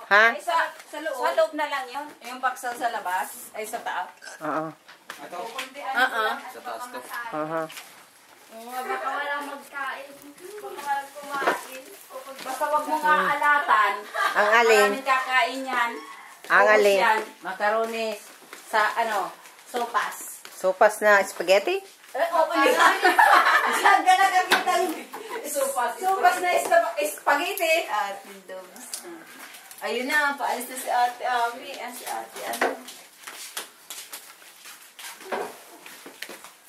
Ha? Ay, sa loob na lang yun. Yung baksaw sa labas, ay sa taas. Oo. Sa taas to. Aha. Baka walang magkain. Baka walang kumain. Basta wag mo nga alatan. Ang alin? Maraming kakain yan. Ang Ubus alin? yan. Makaronis. Sa sopas. Sopas na spaghetti? Okay. Saan ka nakakita yung sopas na spaghetti? Ate Dogs. Ayun na, paalis na si Ate Ami. Si Ate ano.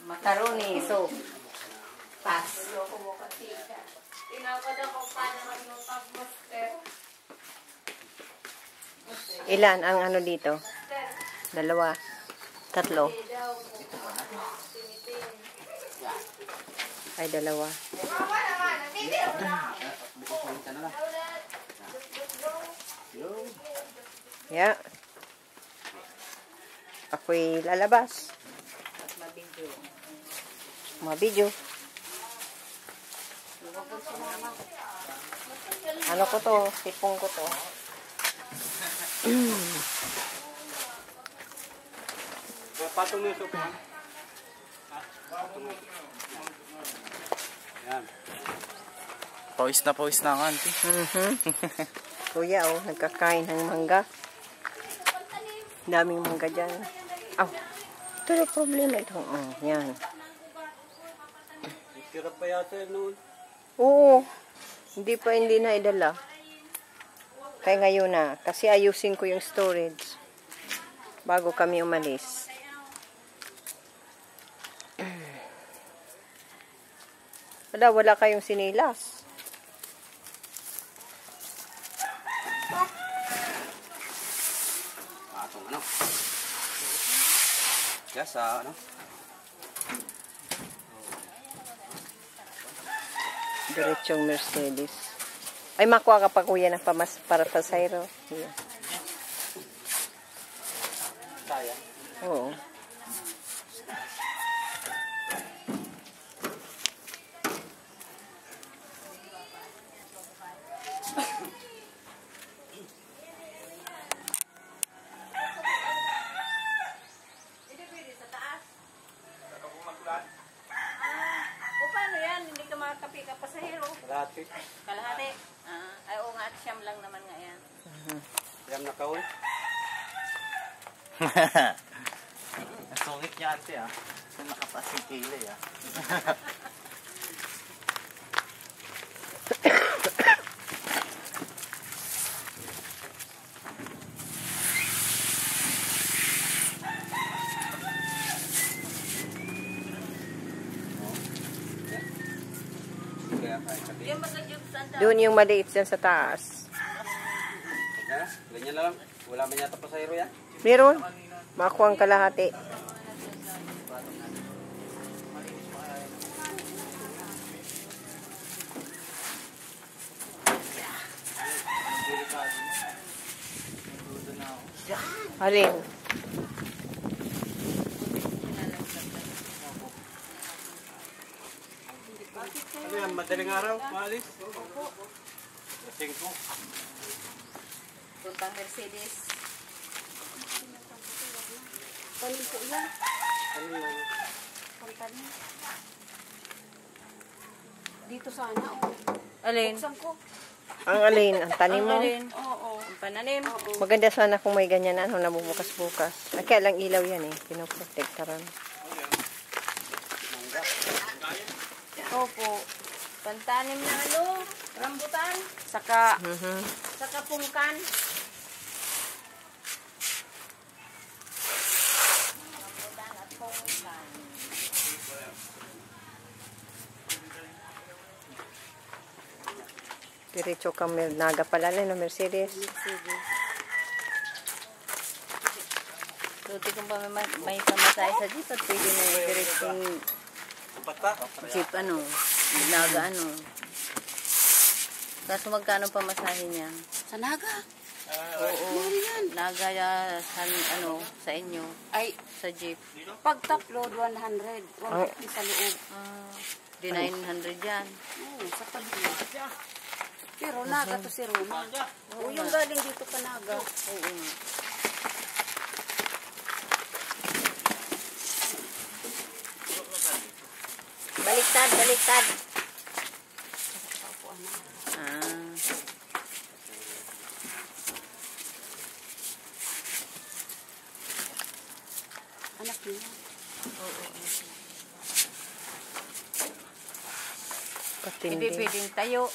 Macaroni, soup. Pas. Ilan ang ano dito? 2. 3. Ay, 2. Yeah. Ako'y lalabas. Mabidyo. Ano ko to? Tipong ko to. Patong mo yung sopa. Yan. Pawis na ang auntie. Kuya, oh, nagkakain ng mangga. Daming mangga dyan. Oh, ito na problema ito. Yan. Tira pa yata noon. Oo. Hindi na idala. Kaya ngayon na. Kasi ayusin ko yung storage. Bago kami umalis. Wala kayong sinilas. Atong ano. Yes, ano. Diretsong Mercedes. Ay, makuha ka pa kuya ng para pasayro. Yeah. Kaya. Oo. Kalahati. Ay, oo nga, at siyam lang naman nga yan. Siyam na kaul. Ang sungit niya ante Kung nakataas yung kilay Doon yung maliit dyan sa taas. Ganyan lang. Wala man yata pasayro yan. Meron. Makuha ang kalahati. Alin? Ano yan? Madaling araw? Maalis? Opo. Lasing ko. Puntang Mercedes. Panin po yan. Ano lang? Panin. Dito sana, oh. Alin? Buksan ko. Ang alin? Ang tanim mo? Oo. Ang pananim. Maganda sana kung may ganyan na. Nabubukas-bukas. Kaya lang ilaw yan eh. Pinoprotektaran. Opo. Pantanim na rambutan. Saka pungkan. Rambutan at pungkan. Diretso kang naga pala na Mercedes. Suti kung pa may pamasahe sa jeep at pwede na diretsong jeep naga Kaso magkano pamasahe niya? Sa Naga. Oo. Naga sa inyo. Ay, sa jeep. pag top load, 100. 150 sa loob. Di 900 yan. Oo, sa tabi. Pero naga to si Roma. O yung galing dito pa naga. Oo. Baliktad, baliktad. Ah. Anak niya. Patindi. Hindi pwedeng tayo.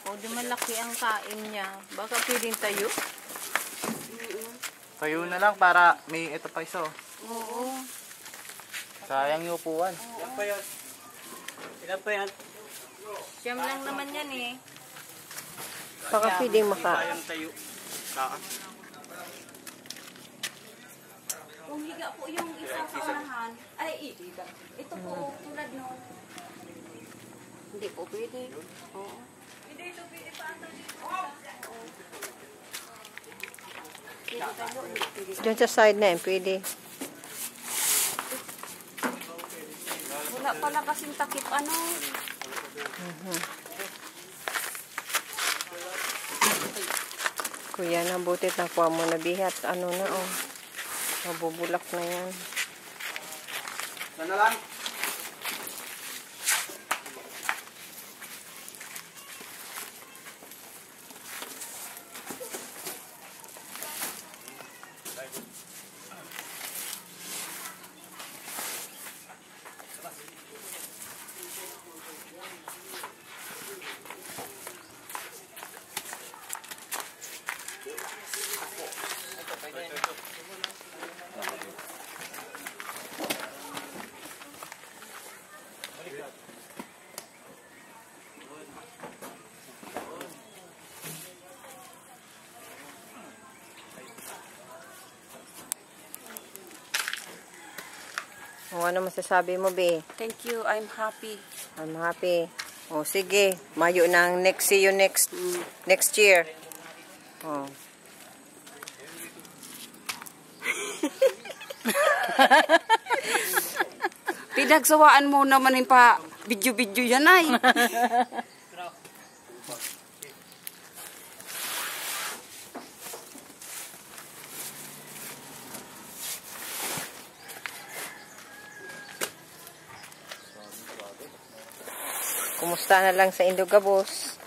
O, di malaki ang kain niya. Baka pwedeng tayo? Tayo na lang para may ito pa iso. Oo. Sayang yung upuan. Ilan pa yan? Ilan pa yan? Siyam lang naman yan eh. Baka pwedeng maka... Sayang tayo. Saan? Kung higa po yung isa sa unahan, ay higa. Ito po, tulad nun. Hindi po pwede. Oo. Pwede tayo, pwede. Diyan sa side na yun, pwede. Wala pala kasing takip ano. Kuya, nabutit na kuha mo na bihat. Ano na, oh. Mabubulak na yan. Sana lang. O, ano masasabi mo, Be? Thank you, I'm happy. I'm happy. O, sige. Mayo nang next, see you next year. O. Pinagsawaan mo naman yung pa video-video yan ay. Kumusta na lang sa Indogabos?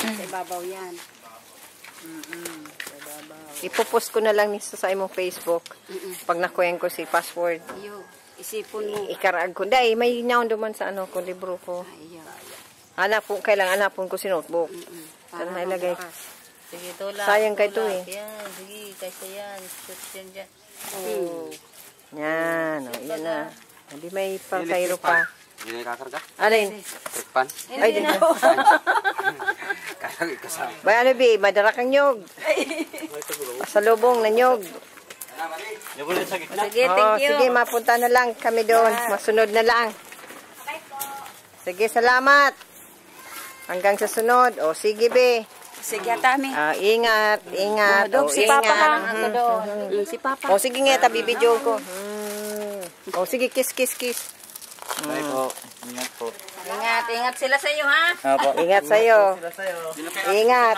Sa ibabaw yan. Ipopost ko na lang nito sa imong Facebook. Pag nakuyen ko si password. Iyo, isipon mo. Ikarag ko. Dahil may naon duman sa ano ko, libro ko. Iyo. Kailangan hanapon ko si notebook. Saan na ilagay? Sige, tulak. Sayang kay to eh. Yan, sige, kaysa yan. Shoot yan dyan. Yan. O, yan na. Hindi may pangkairo pa. Hindi na kakarga? Alin? Trikpan? Ay, di na. Karag ikasama. Bay, ano, Bi? Madara kang nyog. Sa lubong na nyog. Yung ulit sa gitna. Sige, thank you. Sige, mapunta na lang kami doon. Masunod na lang. Sige, salamat. Hanggang sa sunod. O, sige, Be. Sige, Tami. Ingat, ingat. Dog, O, si Papa ingat. lang ako doon. Si Papa. O, sige nga, tabi-video ko. O, sige, kiss, kiss, kiss. Bye po. Ingat po. Ingat, ingat sila sa iyo, ha? Apo. Ingat sa'yo. Sila sa'yo. Ingat.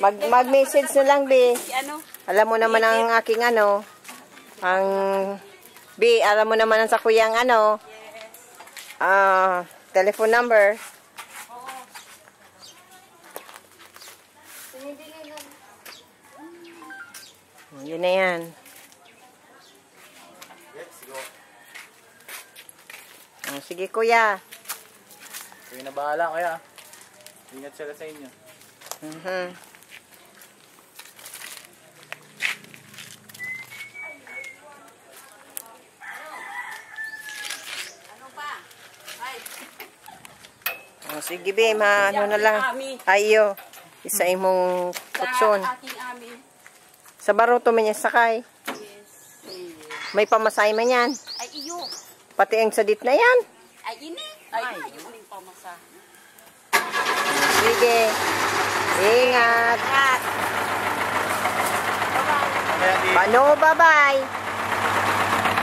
Mag-message na lang, Be. Si ano? Alam mo naman ang aking ano. Ang... Be, alam mo naman ang sa kuyang ano. Telephone number. Yun na yan. O, sige, kuya. Kayo na bahala kaya. Ingat sila sa inyo. O, sige, Be, ano na lang. Ayo. Isa imong kutson. Aking amin. Sa baruto man yan sakay. May pamasahe man yan. Ay, iyo. Pati ang sadit na yan. Ay, ini. Ay, ayun yung pamasa. Sige. Ingat. Kaya di... Paano, bye-bye.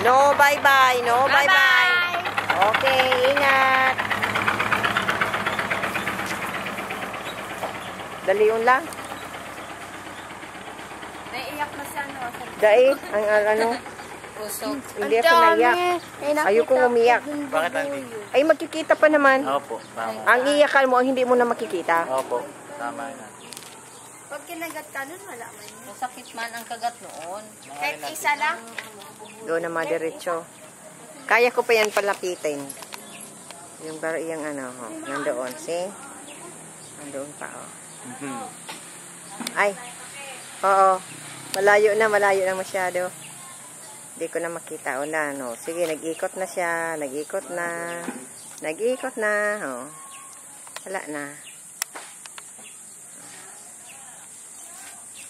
No, bye-bye. No, bye-bye. Okay, ingat. Dali yun lang. Naiiyak na siya, no? Dai, ang ano. Puso. Hindi ako naiyak. Ayokong umiyak. Bakit, auntie? Ay, magkikita pa naman. Opo, tama. Ang iyakan mo, ang hindi mo na makikita. Opo, tama na. Pag kinagat ka nun, wala man yun. Masakit man ang kagat noon. Kahit isa lang. Doon na madiretso. Kaya ko pa yan palapitin. Yung baro yung ano, oh, nandoon. See? Nandoon pa, oh. Ay. Oo. Malayo na masyado. Hindi ko na makita. Wala, no. Sige, nag-ikot na siya. Nag-ikot na. Nag-ikot na. Oh. Wala na.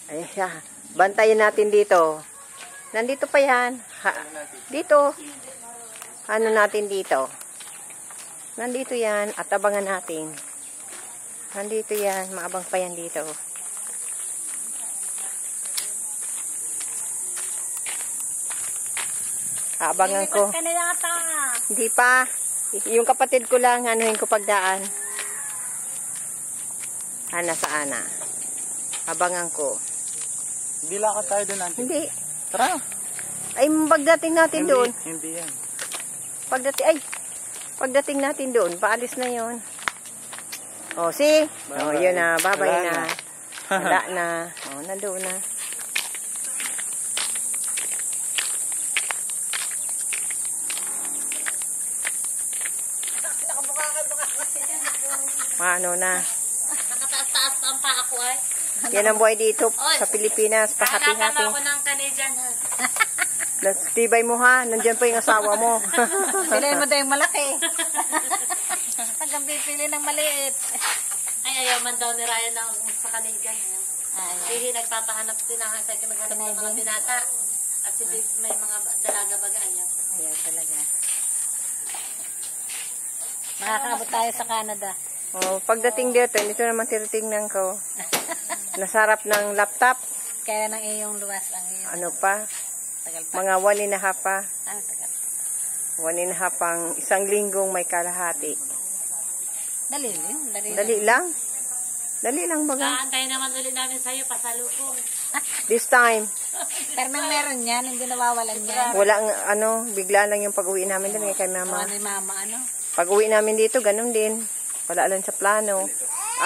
Ayan siya. Bantayan natin dito. Nandito pa yan. Dito. Ano natin dito? Nandito yan. At abangan natin. Nandito yan. Maabang pa yan dito. Abangan ko. Ka na yata. Hindi pa. Yung kapatid ko lang, anuhin ko pagdaan. Nasa ana. Abangan ko. Hindi lakad tayo doon, auntie. Hindi. Tara. Ay, pagdating natin doon. Hindi yan. Pagdating natin doon, paalis na yon. Oh, see? Oh, yun na. Babay Wala na. Wala na. Oh, nandoon na. Ano na. Nakataas-taas pa ang paa ko ay. Yan ang buhay dito sa Pilipinas. Hanapan Pahati-hati. ako ng Canadian. Tibay mo ha. Nandiyan pa yung asawa mo. Piliin mo daw yung malaki. Hanggang pipili ng maliit. Ay, ayaw man daw ni Ryan sa Canadian. Hindi nagpapahanap din ang sa naghanap ng mga binata. At si Dave may mga dalaga baga. Ayaw talaga. Makakaabot tayo sa Canada. Oh, pagdating dito, ito naman tinitingnan ko. Nasarap ng laptop. Kaya ng iyong luwas ang iyong Ano pa? tagal pa. Mga 1.5 pa. Tagal. 1.5 pang isang linggong may kalahati. Dali yun. Dali lang. Dali lang baga. Kaantay naman ulit namin sa'yo, pasalubong. This time, Pero nang meron yan, hindi nawawalan yan. walang ano, bigla lang yung pag-uwi namin din kay mama. Ano yung mama, ano? Pag-uwi namin dito, ganun din. Wala lang sa plano.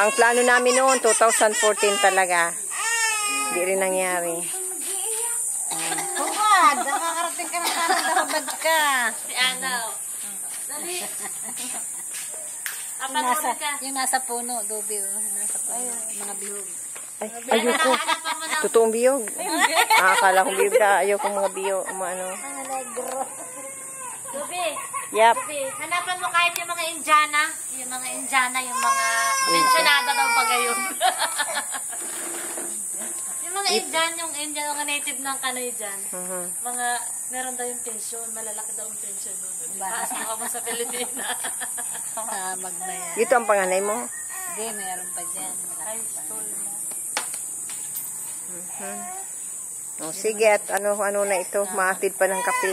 Ang plano namin noon, 2014 talaga. Hindi rin nangyari. Hubad! Nakakarating ka ng Canada, hubad ka. Si Ana. Dali. Yung nasa, yung nasa puno, dubi, oh. Nasa puno, mga bihog. Ay, ayoko. Totoong biyog. Akala kong biyog ka. Ayoko mga biyog. Ano. Dubi. Yep. Dubi. Hanapan mo kahit yung mga Indiana. Yung mga Indiana, yung mga pensionada daw pa gayon. Yung mga Indian, yung Indian, mga native ng Canadian. Mga, meron daw yung pension. Malalaki daw yung pension. Paas mo ako sa Pilipinas. Mag na yan. Dito ang panganay mo. Hindi, meron pa dyan. High school na. Oh, sige, at ano na ito. Maatid pa ng kape.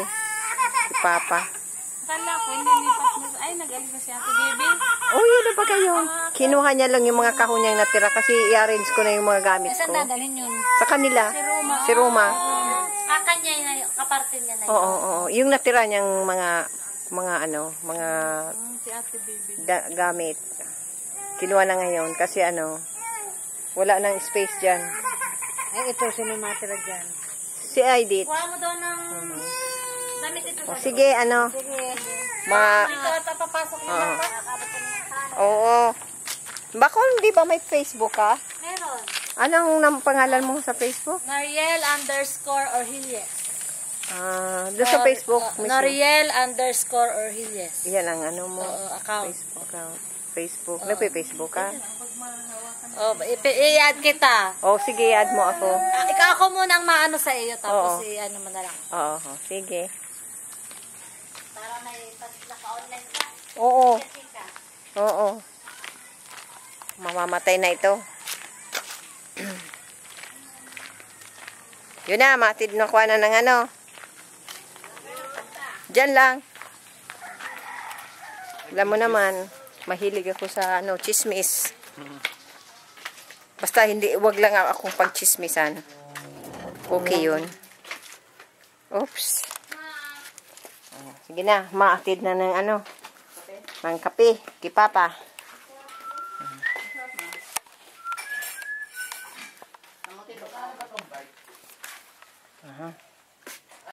Si Papa. Kala ko, hindi lipat mo. Ay, nag-alis na si Ate Baby. Oh, yun na ba kayo? Kinuha niya lang yung mga kahon niyang natira kasi i-arrange ko na yung mga gamit Saan ko. dadalhin yun? Sa kanila. Si Roma. Kanya yun, kaparte niya na yun. Oo. Yung natira niyang mga Si Ate Baby. gamit. Kinuha na ngayon kasi wala nang space dyan. Ay, ito, sino matira dyan? Si Aidit. Kuha mo daw ng damit ito. O, sige, mga, Ito at papasok mo na. oo. Bako, hindi ba may Facebook ka? Meron. Anong pangalan mo sa Facebook? Noriel_Orhilles. Doon sa Facebook. Noriel_Orhilles. Yan ang mo. Account. Facebook account. Facebook. Nagpe-Facebook ka? Oh, i-add kita. Oh, sige, add mo ako. Ikaw ako muna ang maano sa iyo, tapos Oo. i-ano mo na lang. Oo, sige. Para may naka-online ka. Oo. Oo. Mamamatay na ito. Yun na, matid na kuha na ng Diyan lang. Alam mo naman, mahilig ako sa ano, chismis. Basta hindi, wag lang akong pagchismisan. Okay yun. Oops. Sige na, maakid na ng ano, ng kape, kay Papa. Aha.